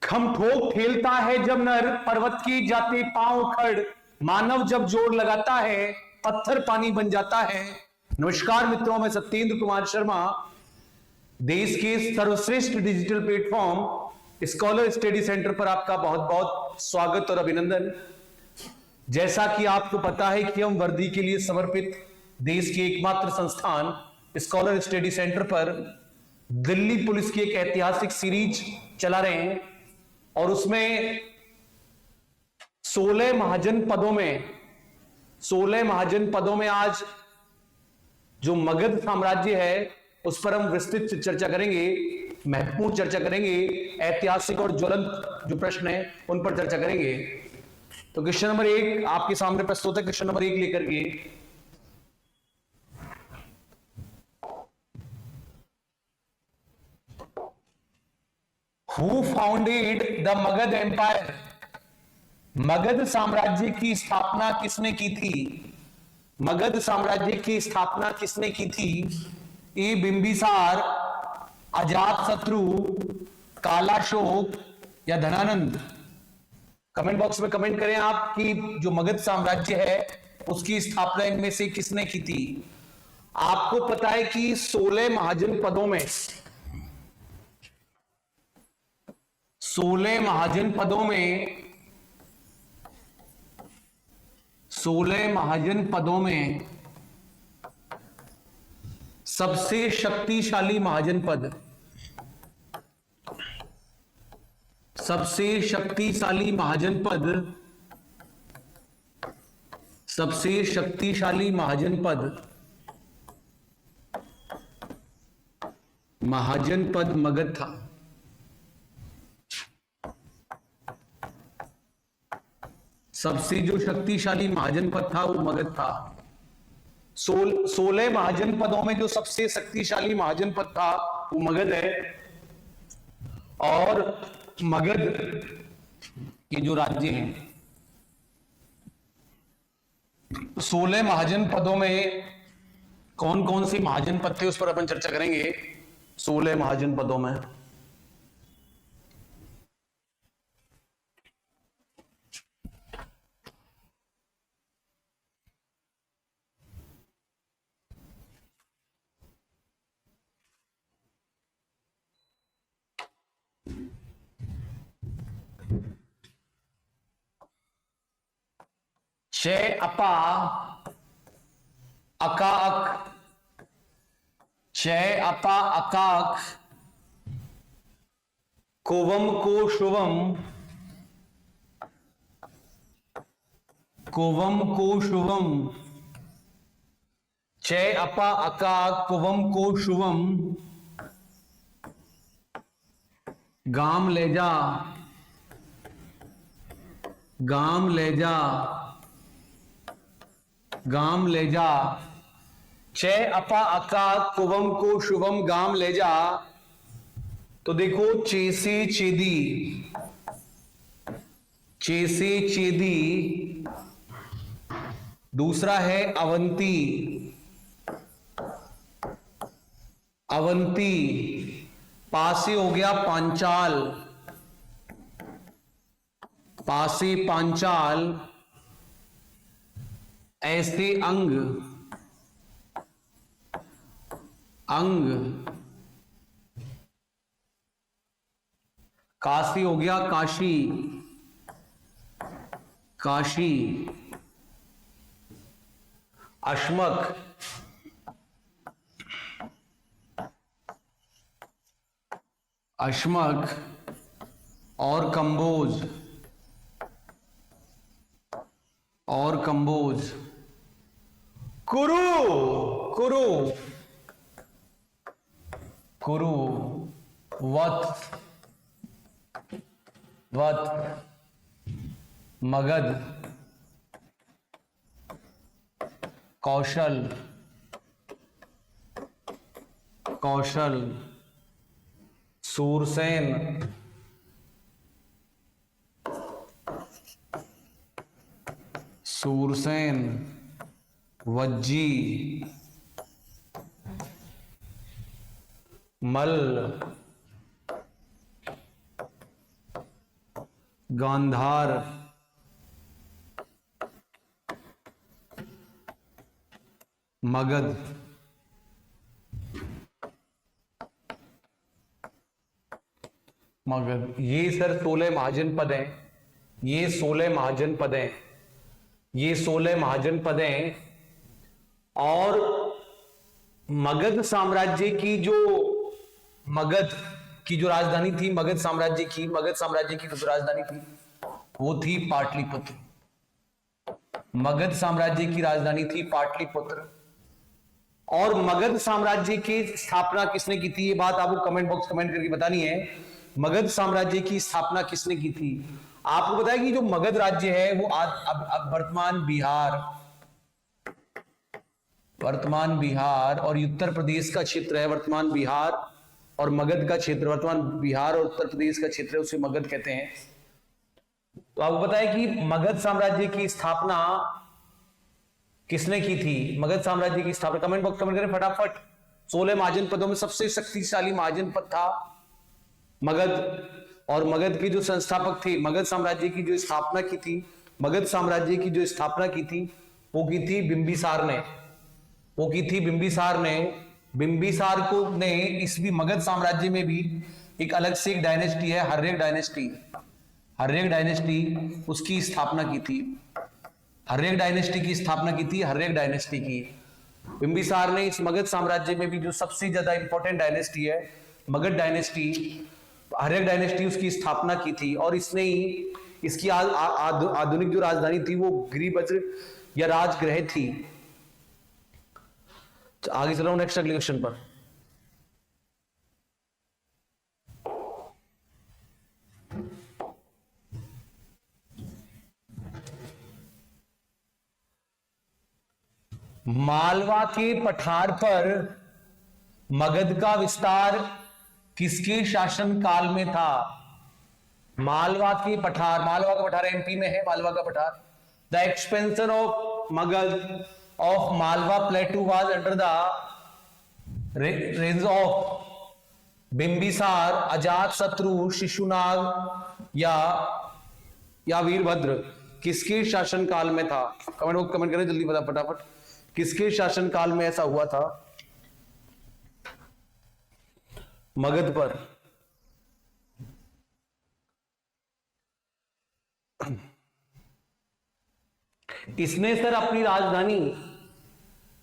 खम ठोक खेलता है जब नर, पर्वत की जाते पांव खड़, मानव जब जोर लगाता है पत्थर पानी बन जाता है। नमस्कार मित्रों, मैं सत्येंद्र कुमार शर्मा, देश के सर्वश्रेष्ठ digital platform scholar study centre पर आपका बहुत बहुत स्वागत और अभिनंदन। जैसा कि आपको पता है कि हम वर्दी के लिए समर्पित देश के एकमात्र संस्थान स्कॉलर स्टडी सेंटर पर दिल्ली पुलिस की एक ऐतिहासिक सीरीज चला रहे हैं और उसमें 16 महाजन पदों में आज जो मगध साम्राज्य है उस पर हम विस्तृत चर्चा करेंगे, महत्वपूर्ण चर्चा करेंगे, ऐतिहासिक और ज्वलंत जो प्रश्न है उन पर चर्चा करेंगे। तो क्वेश्चन नंबर 1 आपके सामने प्रस्तुत है। क्वेश्चन नंबर 1 लेकर के who founded the Magadh empire? Magadh साम्राज्य की स्थापना किसने की थी? मगध साम्राज्य की स्थापना किसने की थी? ए बिंबिसार, अजात शत्रु, कालाशोक या धनानंद? कमेंट बॉक्स में कमेंट करें आप कि जो मगध साम्राज्य है उसकी स्थापना इनमें से किसने की थी। आपको पता है कि 16 महाजन पदों में 16 महाजन पदों में सबसे शक्तिशाली महाजन पद, सबसे शक्तिशाली महाजन पद मगध था। सबसे जो शक्तिशाली महाजन पद था वो मगध था। 16 महाजन पदों में जो सबसे शक्तिशाली महाजन पद था वो मगध है। और मगध के जो राज्य हैं 16 महाजन पदों में कौन कौन से महाजन पद थे उस पर अपन चर्चा करेंगे। 16 महाजन पदों में चे अपा अकाक, चे अपा अकाक, कोवम को शुवम, चे अपा अकाक, कुवम को शुवम, गाम ले जा, चे अपा अका कुवम को शुभम गाम ले जा। तो देखो चेसे चेदी, दूसरा है अवंती, पासे हो गया पांचाल, ऐसे अंग, काशी हो गया काशी, अश्मक, और कंबोज, कुरु, वत, मगध, कौशल, सूरसेन, वज्जी, मल, गांधार, मगध, मगध। ये सर 16 महाजनपद हैं, ये 16 महाजनपद हैं, ये 16 महाजनपद हैं। और मगध साम्राज्य की जो राजधानी थी, मगध साम्राज्य की जो राजधानी थी वो थी पाटलिपुत्र। मगध साम्राज्य की राजधानी थी पाटलिपुत्र। और मगध साम्राज्य की स्थापना किसने की थी, ये बात आपको कमेंट बॉक्स कमेंट करके बतानी है। मगध साम्राज्य की स्थापना किसने की थी? आपको पता है कि जो मगध राज्य है वो अब वर्तमान बिहार और उत्तर प्रदेश का क्षेत्र है। वर्तमान बिहार और मगध का क्षेत्र, वर्तमान बिहार और उत्तर प्रदेश का क्षेत्र है, उसे मगध कहते हैं। तो आपको पता है कि मगध साम्राज्य की स्थापना किसने की थी? मगध साम्राज्य की स्थापना, कमेंट बॉक्स कमेंट करें फटाफट। 16 महाजनपदों में सबसे शक्तिशाली महाजनपद था मगध। और मगध के जो संस्थापक थे, मगध साम्राज्य की जो स्थापना की थी, मगध साम्राज्य की जो स्थापना की थी वो की थी बिंबिसार ने। बिंबिसार को ने इस भी मगध साम्राज्य में भी एक अलग से एक डायनेस्टी है, हर्यक डायनेस्टी, उसकी स्थापना की थी। हर्यक डायनेस्टी की बिंबिसार ने इस मगध साम्राज्य में भी जो सबसे ज्यादा इंपॉर्टेंट डायनेस्टी है मगध डायनेस्टी, हर्यक डायनेस्टी, उसकी स्थापना की थी। और इसने ही इसकी आधुनिक जो राजधानी थी वो गिरिवज्र या राजगृह थी। आगे चलो नेक्स्ट अगले क्वेश्चन पर। मालवा के पठार पर मगध का विस्तार किसके शासन काल में था? मालवा का पठार एमपी में है। मालवा का पठार, the expansion of Magadha of Malwa plateau was under the reigns of Bimbisara, Ajatashatru, Shishunaga या वीरभद्र किसके शासन काल में था? कमेंट करें जल्दी फटाफट, किसके शासन काल में ऐसा हुआ था मगध पर? इसने सर अपनी राजधानी,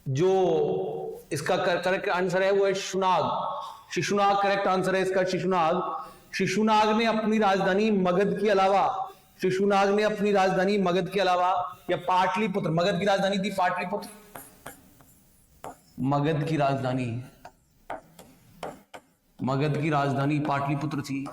जो इसका करेक्ट आंसर है वो है शिशुनाग करेक्ट आंसर है इसका शिशुनाग ने अपनी राजधानी मगध के अलावा, या पाटलिपुत्र, मगध की राजधानी थी पाटलिपुत्र, मगध की राजधानी पाटलिपुत्र थी।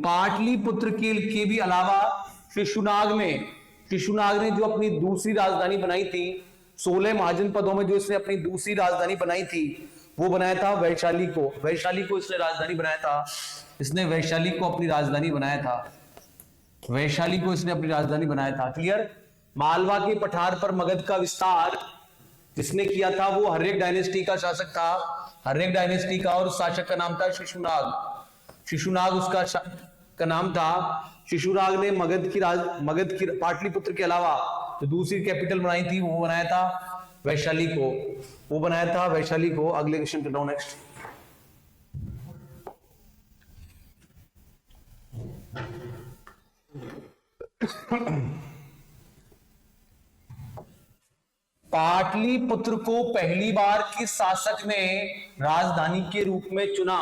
पाटलिपुत्र के भी अलावा शिशुनाग ने जो अपनी दूसरी राजधानी बनाई थी, 16 महाजनपदों में जो इसने अपनी दूसरी राजधानी बनाई थी वो बनाया था वैशाली को इसने राजधानी बनाया था। इसने वैशाली को अपनी राजधानी बनाया था। क्लियर? मालवा के पठार पर मगध का विस्तार जिसने किया था वो हर्यक डायनेस्टी का शासक था, और उस शासक का नाम था शिशुनाग उसका का नाम था। शिशुनाग ने मगध की पाटलिपुत्र के अलावा जो दूसरी कैपिटल बनाई थी वो बनाया था वैशाली को। अगले क्वेश्चन पे नेक्स्ट। पाटलिपुत्र को पहली बार किस शासक ने राजधानी के रूप में चुना?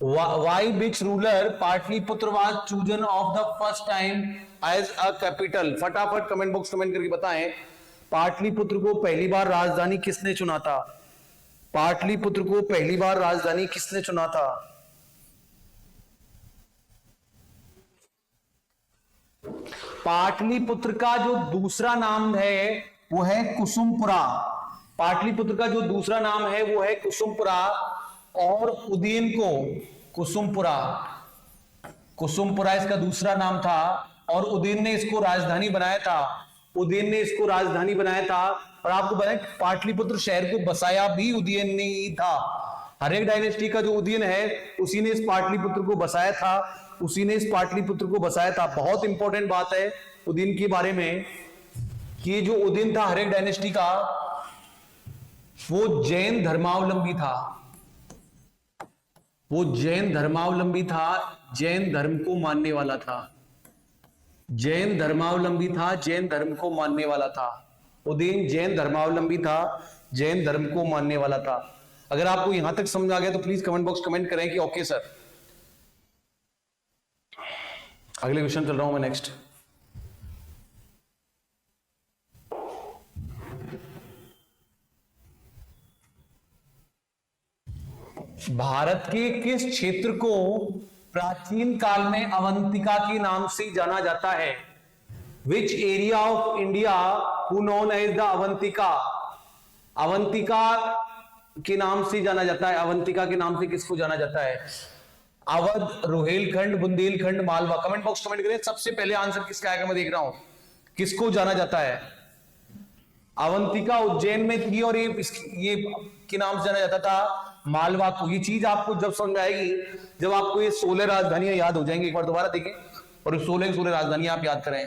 Why which ruler Patliputra was chosen of the first time as a capital? फटाफट कमेंट बॉक्स कमेंट करके बताएं, पाटलिपुत्र को पहली बार राजधानी किसने चुना था? पाटलिपुत्र का जो दूसरा नाम है वो है कुसुमपुरा। और उदयन को कुसुमपुरा इसका दूसरा नाम था। और उदयन ने इसको राजधानी बनाया था। और आपको बताएं पाटलिपुत्र शहर को बसाया भी उदयन ने ही था। हर्यक डायनेस्टी का जो उदयन है उसी ने इस पाटलिपुत्र को बसाया था, उसी ने इस पाटलिपुत्र को बसाया था। बहुत इंपॉर्टेंट बात है उदयन के बारे में कि जो उदयन था हर्यक डायनेस्टी का, वो जैन धर्मावलंबी था, वो जैन धर्मावलंबी था, जैन धर्म को मानने वाला था, जैन धर्मावलंबी था, जैन धर्म को मानने वाला था। उदयन जैन धर्मावलंबी था, जैन धर्म को मानने वाला था। अगर आपको यहां तक समझ आ गया तो प्लीज कमेंट बॉक्स कमेंट करें कि ओके सर। अगले क्वेश्चन चल रहा हूं मैं नेक्स्ट। भारत के किस क्षेत्र को प्राचीन काल में अवंतिका के नाम से जाना जाता है? Which area of India who known as the Avantika? Avantika के नाम से जाना जाता है, अवंतिका के नाम से किसको जाना जाता है? Awadh, Rohilkhand, Bundelkhand, Malwa. Comment box comment करें सबसे पहले आंसर किसका आएगा, मैं देख रहा हूं किसको जाना जाता है। अवंतिका उज्जैन में थी और ये के नाम से जाना जाता था मालवा को। ये चीज आपको जब समझ आएगी जब आपको ये 16 राजधानियां याद हो जाएंगी। एक बार दोबारा देखें और 16 राजधानियां आप याद करें।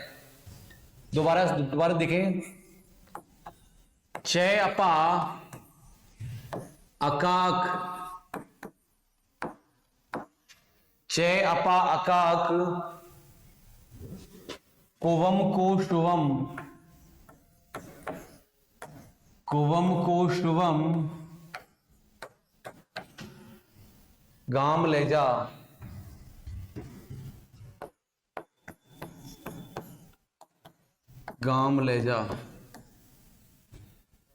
दोबारा देखें। चय अपा अकाक, चय अपा अकाक, कुवम को शुवम, कुवम को शुवम, गाम ले जा, गाम ले जा।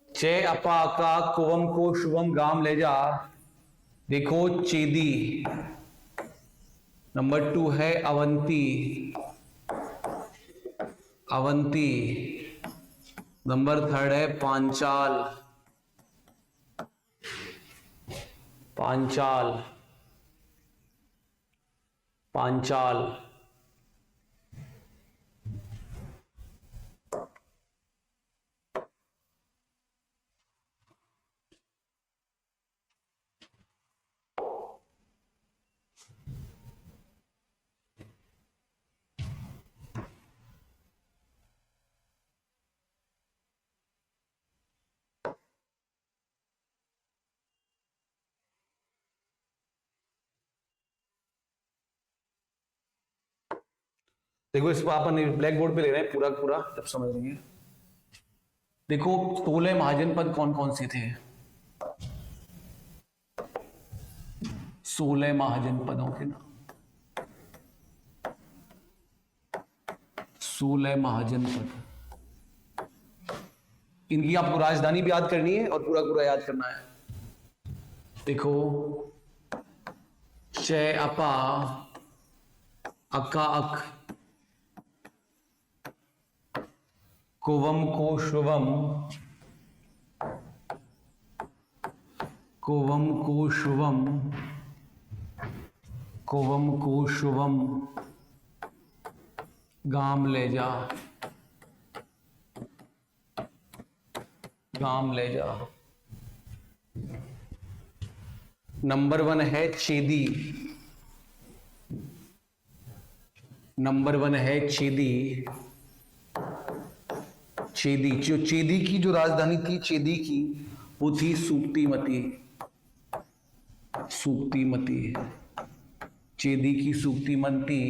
चे अपा का कुवम को शुभम गाम ले जा। देखो चेदी, नंबर 2 है अवंती, अवंती। नंबर 3 है पांचाल, पांचाल, पांचाल। देखो इस पर अपन ब्लैक बोर्ड पे ले रहे हैं पूरा पूरा, जब समझ रही है। देखो 16 महाजनपद कौन कौन से थे? 16 महाजनपदों के नाम, 16 महाजनपद। इनकी आपको राजधानी भी याद करनी है और पूरा पूरा याद करना है। देखो चय अपा अका अक, कुवम को शुभम, कुवम को शुभम, कुवम को शुभम, गाम ले जा, गाम ले जा। नंबर 1 है चेदी, नंबर 1 है चेदी। चेदी, जो चेदी की जो राजधानी थी चेदी की, वो थी सूक्तिमती, सूक्तिमती। चेदी की सूक्तिमती।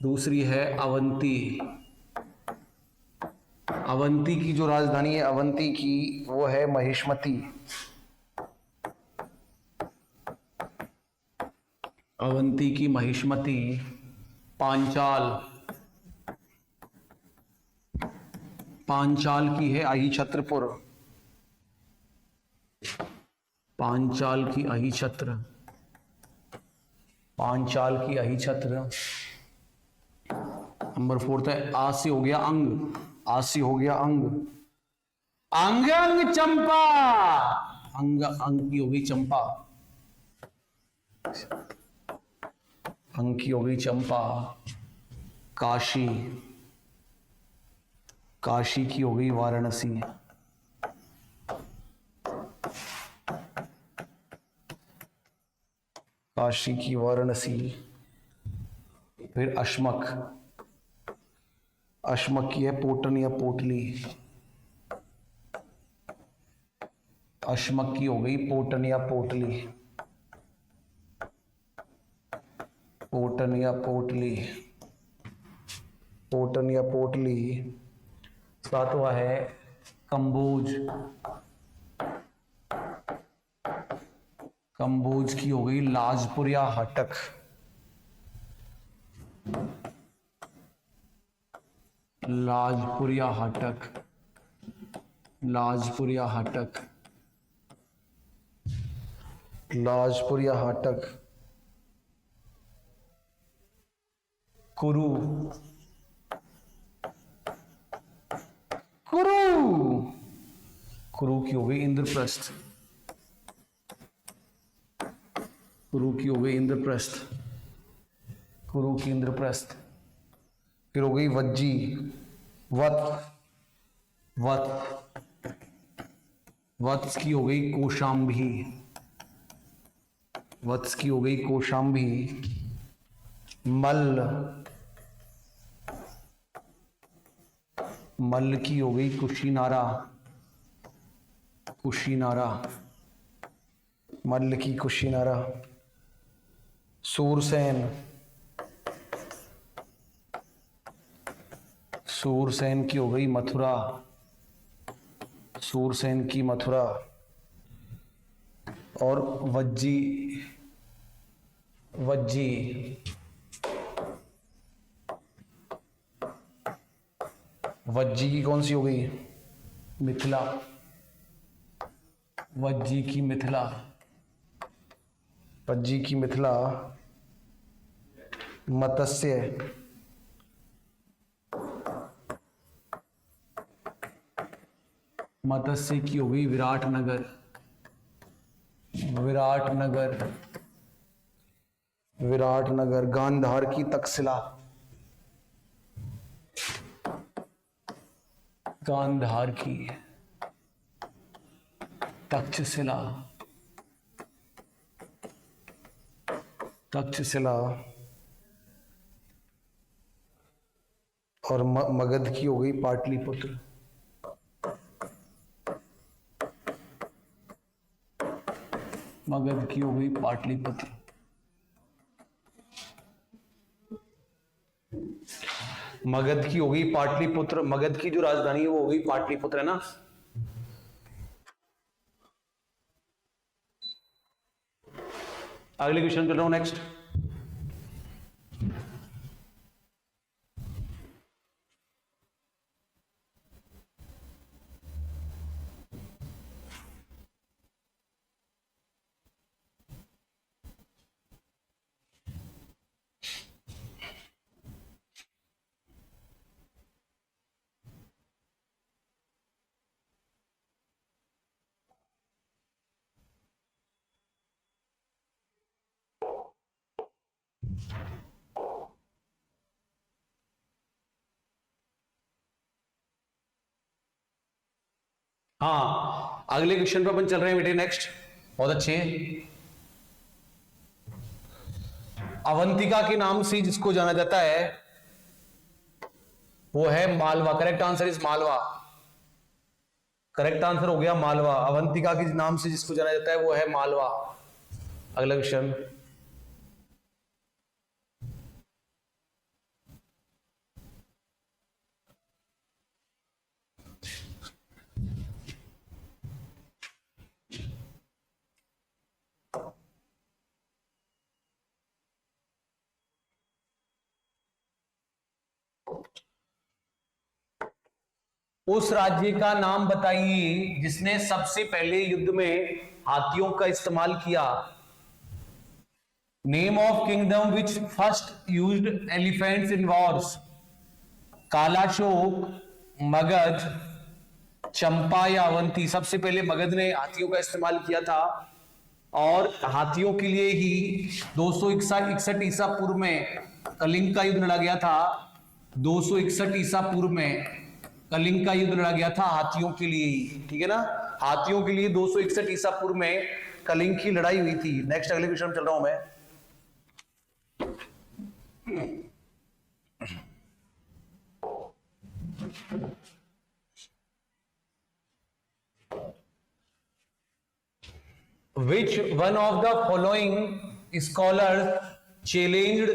दूसरी है अवंती, अवंती की जो राजधानी है अवंती की वो है महिष्मती, अवंती की महिष्मती। पांचाल, पांचाल की है अहिछत्रपुर, पांचाल की अहिछत्र, पांचाल की अहिछत्र। नंबर 4 है आ से हो गया अंग, आ से हो गया अंग, अंग अंग चंपा, अंग अंग की हो गई चंपा, अंग की हो गई चंपा। काशी, काशी की हो गई वाराणसी, काशी की वाराणसी। फिर अश्मक, अश्मक की है पोटन या पोटली। अश्मक की हो गई पोटन या पोटली, पोटन या पोटली, पोटन या पोटली। सातवां है कंबोज, कंबोज की हो गई लाजपुर या हटक, लाजपुर या हटक, लाजपुर या हटक, लाजपुर या हटक। कुरु, कुरु, कुरु की हो गई इंद्रप्रस्थ, कुरु की हो गई इंद्रप्रस्थ, कुरु की इंद्रप्रस्थ। फिर हो गई वज्जी, वत्स, वत्स, वत्स की हो गई कौशाम्बी, वत्स की हो गई कौशाम्बी। मल्ल, मल्ल की हो गई कुशीनारा, कुशीनारा, मल्ल की कुशीनारा। सूरसेन, सूरसेन की हो गई मथुरा, सूरसेन की मथुरा। और वज्जी, वज्जी, वज्जी की कौन सी हो गई? मिथिला, वज्जी की मिथिला, वज्जी की मिथिला। मत्स्य, मत्स्य की हो गई विराटनगर, विराटनगर, विराटनगर। गांधार की तक्षशिला, गांधार की तक्षशिला, तक्षशिला। और मगध की हो गई पाटलिपुत्र, मगध की हो गई पाटलिपुत्र। मगध की हो गई पाटलिपुत्र, मगध की जो राजधानी है वो हो गई पाटलिपुत्र, है ना। अगले क्वेश्चन कर रहा हूं, नेक्स्ट। हाँ, अगले क्वेश्चन पे अपन चल रहे हैं बेटे, नेक्स्ट। बहुत अच्छे। अवंतिका के नाम से जिसको जाना जाता है वो है Malwa. Correct answer is Malwa, correct answer हो गया मालवा। अवंतिका के नाम से जिसको जाना जाता है वो है मालवा। अगला क्वेश्चन। उस राज्य का नाम बताइए जिसने सबसे पहले युद्ध में हाथियों का इस्तेमाल किया। Name of kingdom which first used elephants in wars. Kalashoka, Magadha, Champa या अवंती। सबसे पहले मगध ने हाथियों का इस्तेमाल किया था और हाथियों के लिए ही 261 ईसा पूर्व में कलिंग का युद्ध लड़ा गया था। 261 ईसा पूर्व में कलिंग का युद्ध लड़ा गया था हाथियों के लिए ही, ठीक है ना। हाथियों के लिए 261 ईसा पूर्व में कलिंग की लड़ाई हुई थी। नेक्स्ट अगले क्वेश्चन चल रहा हूं मैं। Which one of the following scholars challenged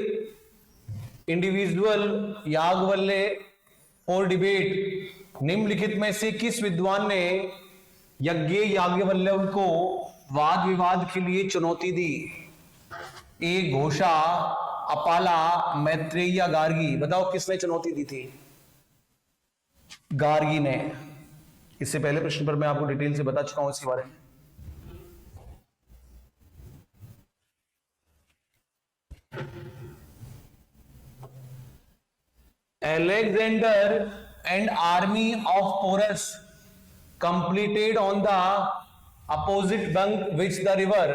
individual Yajnavalkya for debate? निम्नलिखित में से किस विद्वान ने यज्ञ याज्ञवल्क्य को वाद विवाद के लिए चुनौती दी? ए घोषा, अपाला, मैत्रेय या गार्गी? बताओ किसने चुनौती दी थी? गार्गी ने। इससे पहले प्रश्न पर मैं आपको डिटेल से बता चुका हूं इसके बारे में। Alexander and army of Porus completed on the opposite bank which the river?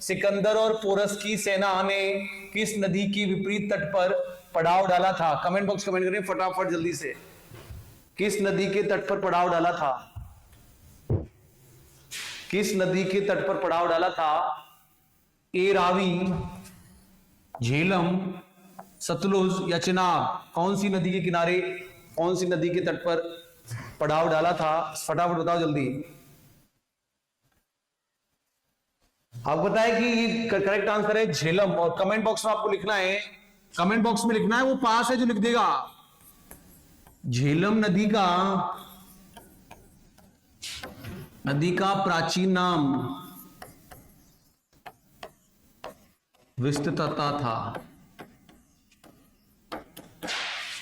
Sikandar और पोरस की सेना ने किस नदी की विपरीत तट पर पड़ाव डाला था? कमेंट बॉक्स कमेंट करें फटाफट जल्दी से। किस नदी के तट पर पड़ाव डाला था? किस नदी के तट पर पड़ाव डाला था? ए रावी, झेलम, सतलुज या चिनाब? कौन सी नदी के किनारे, कौन सी नदी के तट पर पड़ाव डाला था? फटाफट बताओ जल्दी। आप बताएं कि ये करेक्ट आंसर है झेलम। और कमेंट बॉक्स में आपको लिखना है, कमेंट बॉक्स में लिखना है, वो पास है जो लिख देगा। झेलम नदी का प्राचीन नाम विस्तृतता था।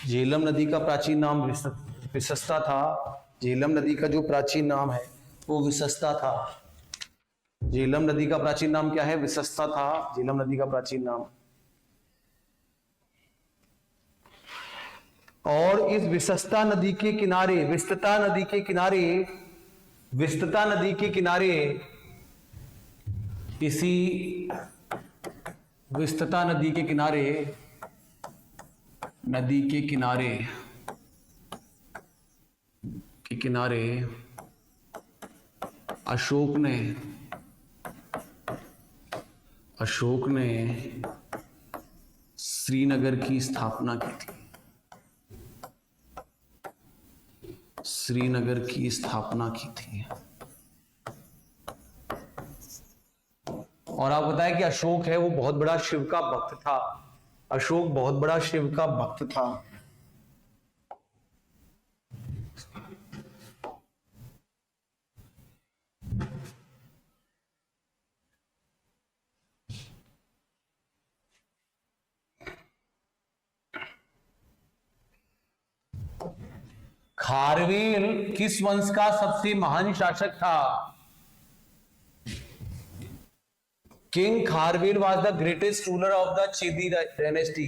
झेलम नदी का प्राचीन नाम विशस्ता था। झेलम नदी का जो प्राचीन नाम है वो विशस्ता था। झेलम नदी का प्राचीन नाम क्या है? विशस्ता था झेलम नदी का प्राचीन नाम। और इस विशस्ता नदी के किनारे, विस्तृता नदी के किनारे, विस्तृता नदी के किनारे, इसी विस्तृता नदी के किनारे, नदी के किनारे अशोक ने श्रीनगर की स्थापना की थी। श्रीनगर की स्थापना की थी। और आप बताएं कि अशोक है वो बहुत बड़ा शिव का भक्त था। अशोक बहुत बड़ा शिव का भक्त था। खारवेल किस वंश का सबसे महान शासक था? King Kharavela was the greatest ruler of the Chedi dynasty.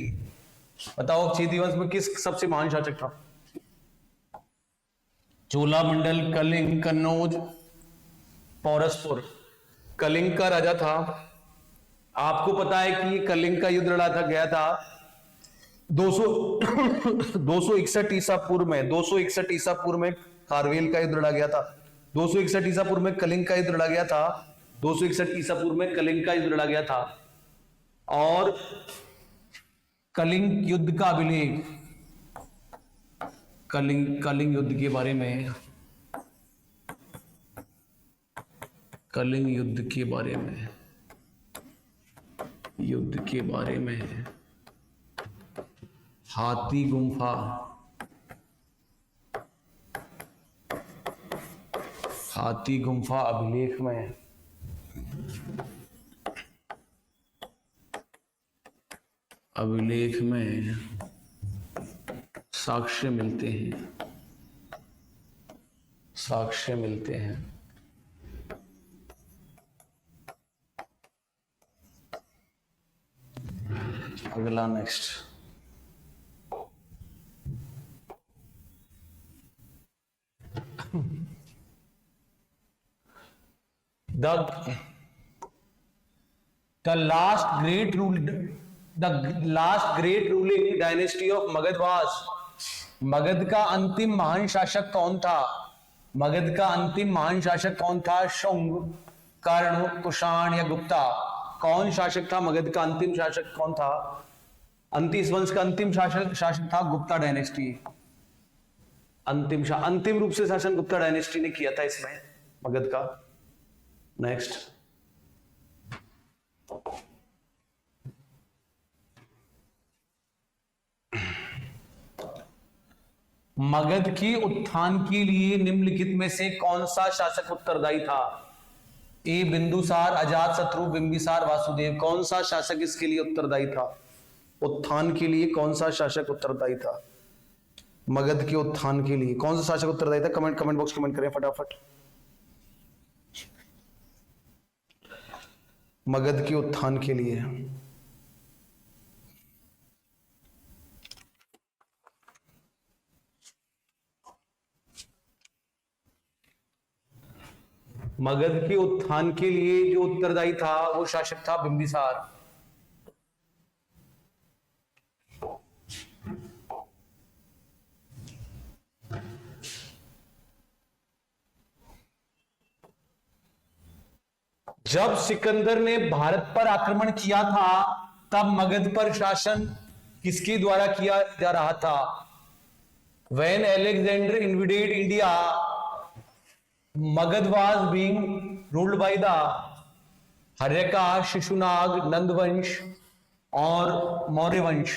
बताओ चेदी वंश में किस सबसे महान शासक था? चोलामंडल, कलिंग, कन्नौज, पौरसपुर। कलिंग का राजा था। आपको पता है कि कलिंग का युद्ध लड़ा था, गया था 261 ईसा पूर्व में। 261 ईसा पूर्व में खारवेल का युद्ध लड़ा गया था। 261 ईसा पूर्व में कलिंग का युद्ध लड़ा गया था। 261 ईसा पूर्व में कलिंग का युद्ध लड़ा गया था। और कलिंग युद्ध का अभिलेख, कलिंग युद्ध के बारे में, कलिंग युद्ध के बारे में, युद्ध के बारे में हाथी गुम्फा, हाथी गुम्फा अभिलेख में साक्ष्य मिलते हैं, साक्ष्य मिलते हैं। अगला next, the last great ruling dynasty of Magad was, Magadh का अंतिम महान शासक कौन था? मगध का अंतिम महान शासक कौन था? शुंग, कर्ण, कुषाण या गुप्ता? कौन शासक था? मगध का अंतिम शासक कौन था? इस वंश का अंतिम शासक था गुप्ता डायनेस्टी। अंतिम रूप से शासन गुप्ता डायनेस्टी ने किया था इसमें मगध का। नेक्स्ट, मगध के उत्थान के लिए निम्नलिखित में से कौन सा शासक उत्तरदायी था? ए बिंदुसार, अजात शत्रु, बिंबिसार, वासुदेव। कौन सा शासक इसके लिए उत्तरदायी था? उत्थान के लिए कौन सा शासक उत्तरदायी था? मगध के उत्थान के लिए कौन सा शासक उत्तरदायी था? कमेंट बॉक्स कमेंट करें फटाफट। मगध के उत्थान के लिए जो उत्तरदायी था वो शासक था बिंबिसार। जब सिकंदर ने भारत पर आक्रमण किया था तब मगध पर शासन किसके द्वारा किया जा रहा था? When Alexander invaded India, Magad was being ruled by the हर्यका, Shishunaga, नंदवंश और मौर्य वंश।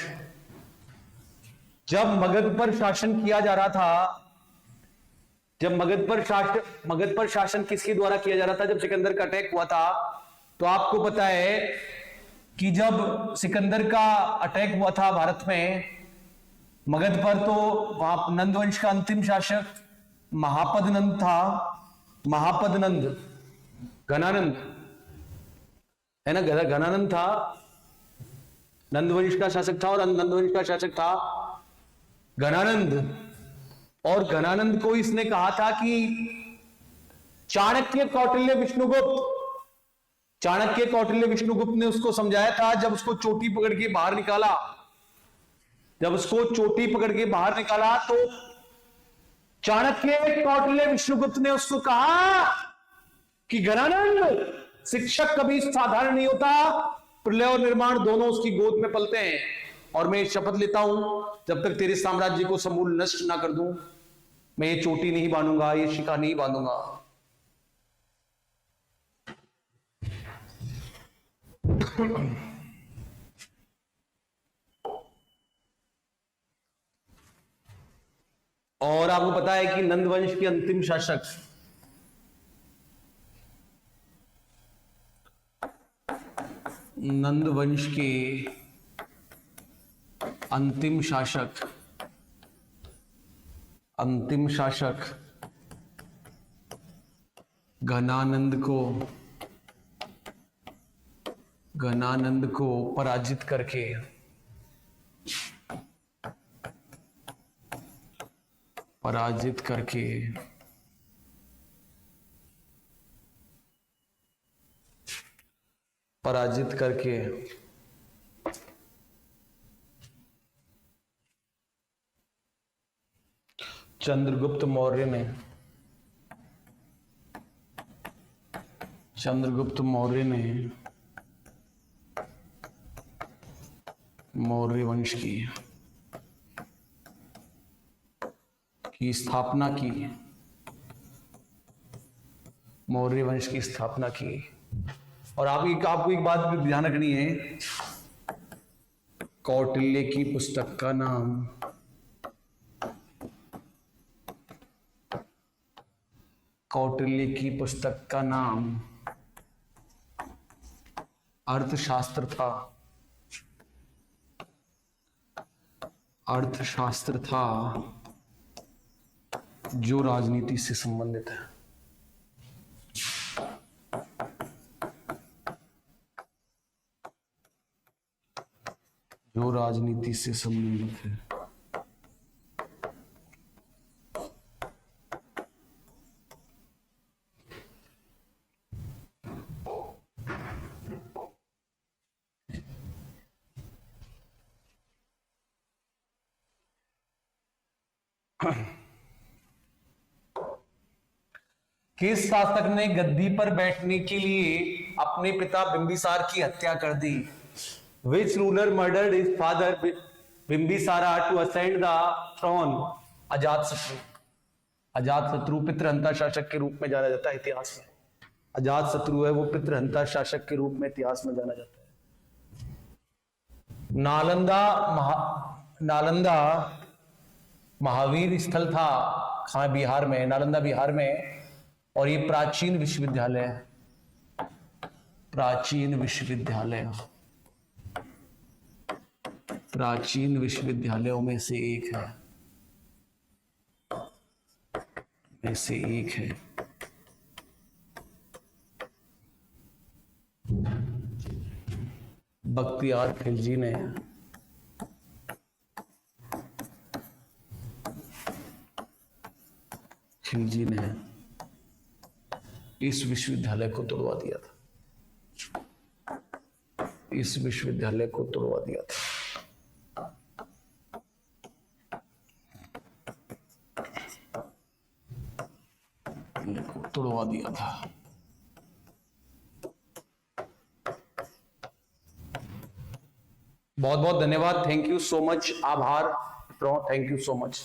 जब मगध पर शासन किया जा रहा था, जब मगध पर शासन किसके द्वारा किया जा रहा था? जब सिकंदर का अटैक हुआ था, तो आपको पता है कि जब सिकंदर का अटैक हुआ था भारत में मगध पर, तो वहां नंदवंश का अंतिम शासक महापदनंद था। महापदनंद, घनानंद है ना, घनानंद था, नंदवंश का शासक था, और नंदवंश का शासक था घनानंद। और घनानंद को इसने कहा था कि चाणक्य कौटिल्य विष्णुगुप्त ने उसको समझाया था, जब उसको चोटी पकड़ के बाहर निकाला, तो चाणक्य कौटिल्य विष्णुगुप्त ने उसको कहा कि घनानंद, शिक्षक कभी साधारण नहीं होता, प्रलय और निर्माण दोनों उसकी गोद में पलते हैं, और मैं शपथ लेता हूं जब तक तेरे साम्राज्य को समूल नष्ट ना कर दूं, मैं ये चोटी नहीं बांधूंगा, ये शिखा नहीं बांधूंगा। और आपको पता है कि नंदवंश के अंतिम शासक अंतिम शासक घनानंद को पराजित करके चंद्रगुप्त मौर्य ने मौर्य वंश की स्थापना की। मौर्य वंश की स्थापना की। और आपको एक बात भी ध्यान रखनी है, कौटिल्य की पुस्तक का नाम अर्थशास्त्र था, जो राजनीति से संबंधित है। किस शासक ने गद्दी पर बैठने के लिए अपने पिता बिंबिसार की हत्या कर दी? Which ruler murdered his father Bimbisara to ascend the throne? Ajatashatru. Ajatashatru पितृहंता शासक के रूप में जाना जाता है इतिहास में। अजातशत्रु है वो पितृहंता शासक के रूप में इतिहास में जाना जाता है। नालंदा महावीर स्थल था कहाँ? बिहार में, नालंदा बिहार में। और ये प्राचीन विश्वविद्यालय है, प्राचीन विश्वविद्यालय, प्राचीन विश्वविद्यालयों में से एक है, में से एक है। बख्तियार खिलजी ने इस विश्वविद्यालय को तोड़वा दिया था, इस विश्वविद्यालय को तोड़वा दिया था। तोड़वा दिया था। बहुत बहुत धन्यवाद। Thank you so much. आभार। Thank you so much.